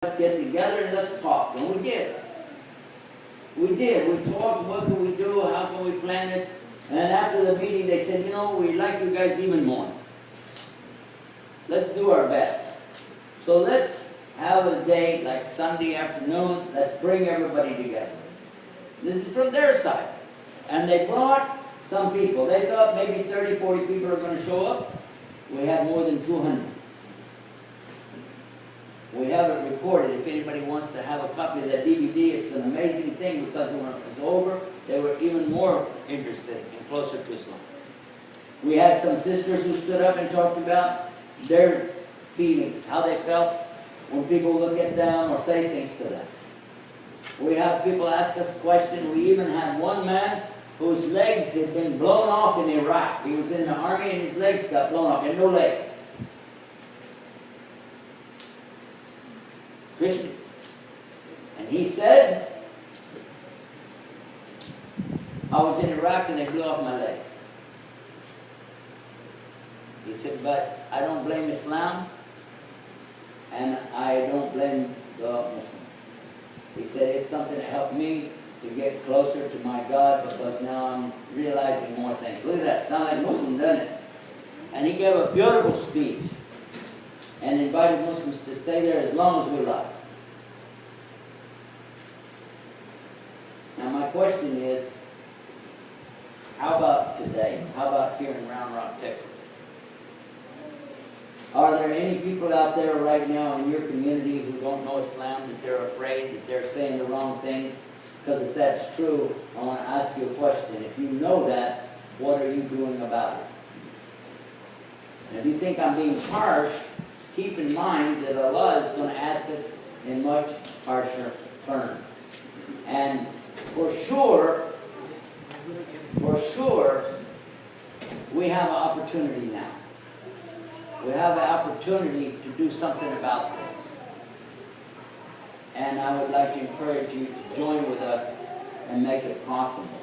Let's get together and let's talk. And we did. We did. We talked, what can we do, how can we plan this? And after the meeting they said, you know, we like you guys even more. Let's do our best. So let's have a day like Sunday afternoon. Let's bring everybody together. This is from their side. And they brought some people. They thought maybe 30, 40 people are going to show up. We had more than 200. We have it recorded. If anybody wants to have a copy of that DVD, it's an amazing thing because when it was over, they were even more interested and closer to Islam. We had some sisters who stood up and talked about their feelings, how they felt when people look at them or say things to them. We have people ask us questions. We even had one man whose legs had been blown off in Iraq. He was in the army and his legs got blown off. He had no legs. Christian. And he said, I was in Iraq and they blew off my legs. He said, but I don't blame Islam and I don't blame the Muslims. He said, it's something that helped me to get closer to my God because now I'm realizing more things. Look at that, sound like Muslim, doesn't it? And he gave a beautiful speech and invited Muslims to stay there as long as we like. Now my question is, how about today? How about here in Round Rock, Texas? Are there any people out there right now in your community who don't know Islam, that they're afraid, that they're saying the wrong things? Because if that's true, I want to ask you a question. If you know that, what are you doing about it? And if you think I'm being harsh, keep in mind that Allah is going to ask us in much harsher terms. And for sure, we have an opportunity now. We have an opportunity to do something about this. And I would like to encourage you to join with us and make it possible.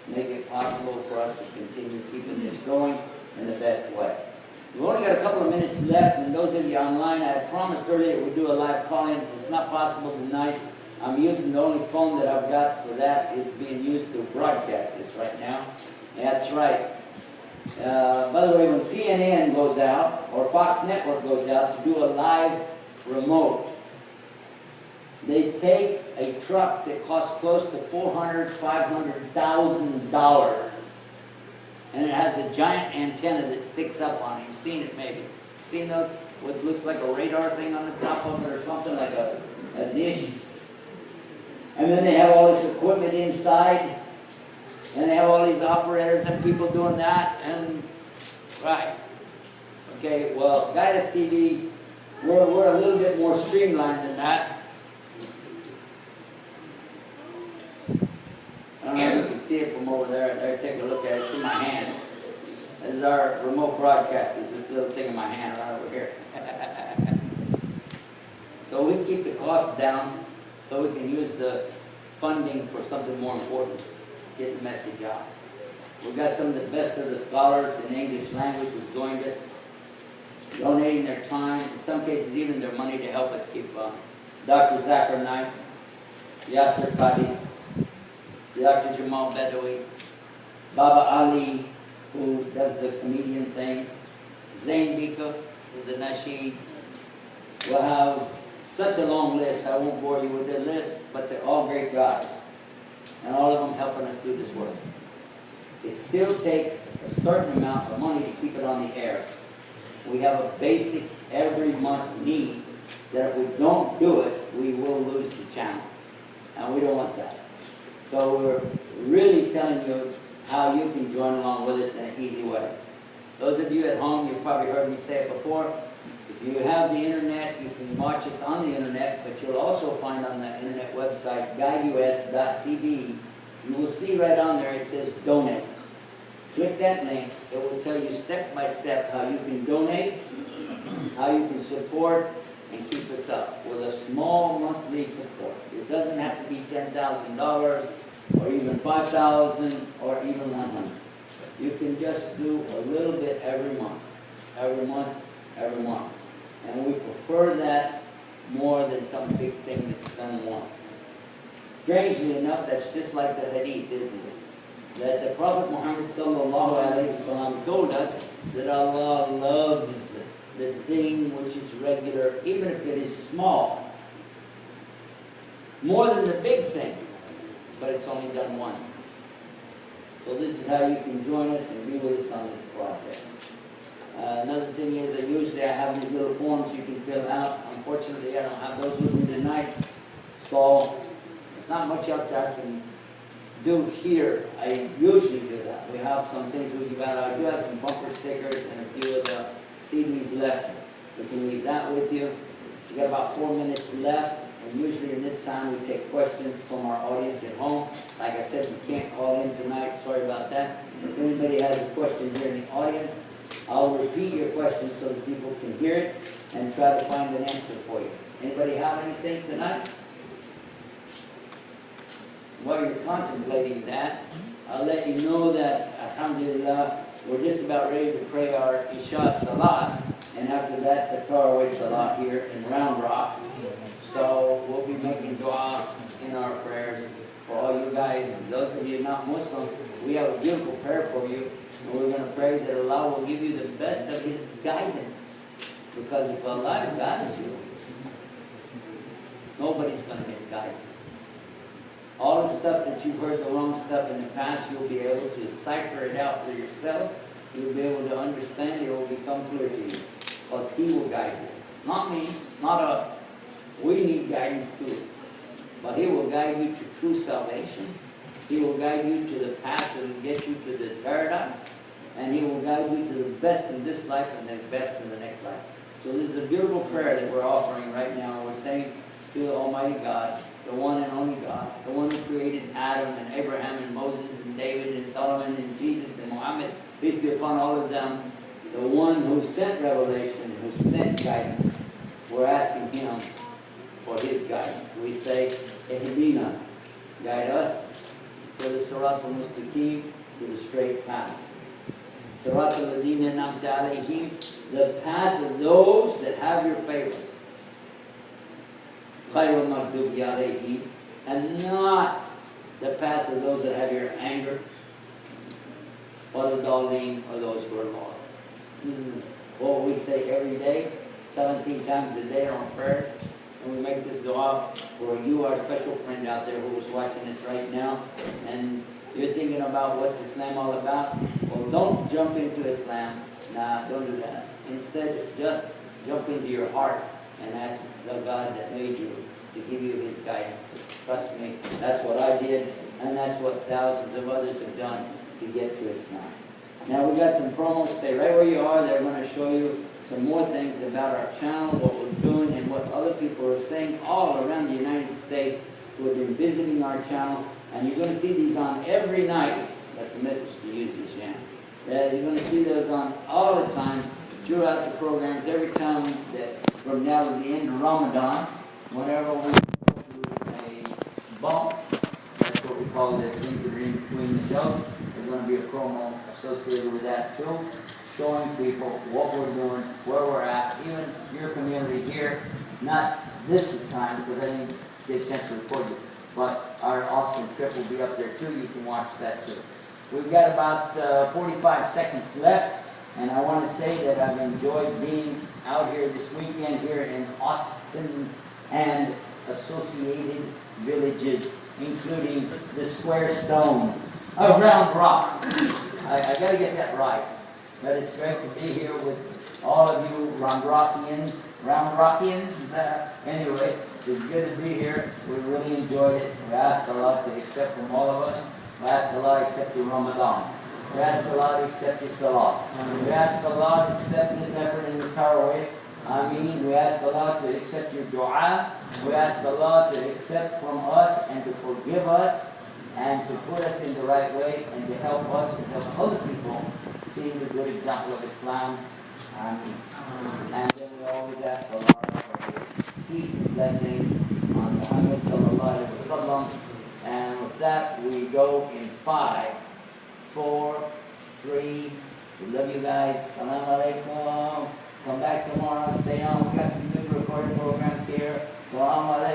Make it possible for us to continue keeping this going in the best way. We've only got a couple of minutes left, and those of you online, I had promised earlier we'd do a live call-in. It's not possible tonight. I'm using the only phone that I've got for that is being used to broadcast this right now. That's right. By the way, when CNN goes out, or Fox Network goes out to do a live remote, they take a truck that costs close to $400,000, $500,000, and it has a giant antenna that sticks up on it. You've seen it maybe. Seen those? What looks like a radar thing on the top of it or something like a dish. And then they have all this equipment inside. And they have all these operators and people doing that. And, right. Okay, well, Guidance TV, we're a little bit more streamlined than that. I don't know if you can see it from over there. There, take a look at it. It's in my hand. This is our remote broadcast. It's this little thing in my hand right over here. So we keep the costs down so we can use the funding for something more important. Get the message out. We've got some of the best of the scholars in the English language who joined us, donating their time, in some cases even their money to help us keep on. Dr. Zakir Naik, Yasser Qadi, Dr. Jamal Bedawi, Baba Ali, who does the comedian thing, Zain Bika, with the nasheeds. We'll have such a long list, I won't bore you with the list, but they're all great guys. And all of them helping us do this work. It still takes a certain amount of money to keep it on the air. We have a basic every month need that if we don't do it, we will lose the channel. And we don't want that. So we're really telling you how you can join along with us in an easy way. Those of you at home, you've probably heard me say it before. If you have the internet, you can watch us on the internet, but you'll also find on the internet website, guideus.tv, you will see right on there it says donate. Click that link. It will tell you step by step how you can donate, how you can support, and keep us up with a small monthly support. It doesn't have to be $10,000 or even $5,000 or even $100. You can just do a little bit every month, every month, every month. And we prefer that more than some big thing that's done once. Strangely enough, that's just like the hadith, isn't it? That the Prophet Muhammad sallallahu alaihi wasallam told us that Allah loves the thing which is regular, even if it is small, more than the big thing, but it's only done once. So this is how you can join us and be with us on this project. Another thing is that usually I have these little forms you can fill out. Unfortunately, I don't have those with me tonight, so it's not much else I can do here. I usually do that. We have some things we give out. I do have some bumper stickers and a few of the CDs left. We can leave that with you. We got about 4 minutes left, and usually in this time we take questions from our audience at home. Like I said, you can't call in tonight. Sorry about that. If anybody has a question here in the audience, I'll repeat your question so that people can hear it and try to find an answer for you. Anybody have anything tonight? While you're contemplating that, I'll let you know that, alhamdulillah, we're just about ready to pray our Isha Salat, and after that, the Tarawih Salat here in Round Rock. So we'll be making dua in our prayers for all you guys. Those of you not Muslim, we have a beautiful prayer for you, and we're going to pray that Allah will give you the best of His guidance. Because if Allah guides you, nobody's going to misguide you. All the stuff that you've heard, the wrong stuff in the past, you'll be able to cipher it out for yourself. You'll be able to understand it. It will become clear to you. Because He will guide you. Not me, not us. We need guidance too. But He will guide you to true salvation. He will guide you to the path that will get you to the paradise. And He will guide you to the best in this life and the best in the next life. So this is a beautiful prayer that we're offering right now. We're saying to the Almighty God, the one and only God, the one who created Adam and Abraham and Moses and David and Solomon and Jesus and Muhammad, peace be upon all of them, the one who sent revelation, who sent guidance. We're asking Him for His guidance. We say, Ihdina, guide us to the Sirat al-Mustaqim, to the straight path. Sirat al-Ladina namta alayhim, the path of those that have your favor. And not the path of those that have your anger, or the Daleen, or those who are lost. This is what we say every day, 17 times a day on prayers. And we make this dua for you, our special friend out there who is watching this right now. And you're thinking about what's Islam all about? Well, don't jump into Islam. Nah, don't do that. Instead, just jump into your heart and ask the God that made you to give you His guidance. Trust me, that's what I did, and that's what thousands of others have done to get to Islam. Now we've got some promos. Stay right where you are. They're going to show you some more things about our channel, what we're doing, and what other people are saying all around the United States who have been visiting our channel. And you're going to see these on every night. That's a message to users, yeah. You're going to see those on all the time, throughout the programs, every time that from now to the end of Ramadan, whenever we go to a bump, that's what we call the things that are in between the shows. There's going to be a promo associated with that too, showing people what we're doing, where we're at, even your community here. Not this time, because I didn't get a chance to record it, but our Austin trip will be up there too. You can watch that too. We've got about 45 seconds left. And I want to say that I've enjoyed being out here this weekend here in Austin and associated villages, including the Square Stone of Round Rock. I got to get that right. But it's great to be here with all of you Round Rockians. Round Rockians? Is that? Anyway, it's good to be here. We really enjoyed it. We ask Allah to accept from all of us. We ask Allah to accept your Ramadan. We ask Allah to accept your salah. We ask Allah to accept this effort in the Tarawih. We ask Allah to accept your dua. We ask Allah to accept from us and to forgive us and to put us in the right way and to help us and help other people see the good example of Islam. And then we always ask Allah for His peace and blessings on Muhammad sallallahu alaihi wasallam. And with that, we go in 5, 4, 3. We love you guys. Assalamu alaikum. Come back tomorrow. Stay on. We got some new recording programs here. Salaam alaikum.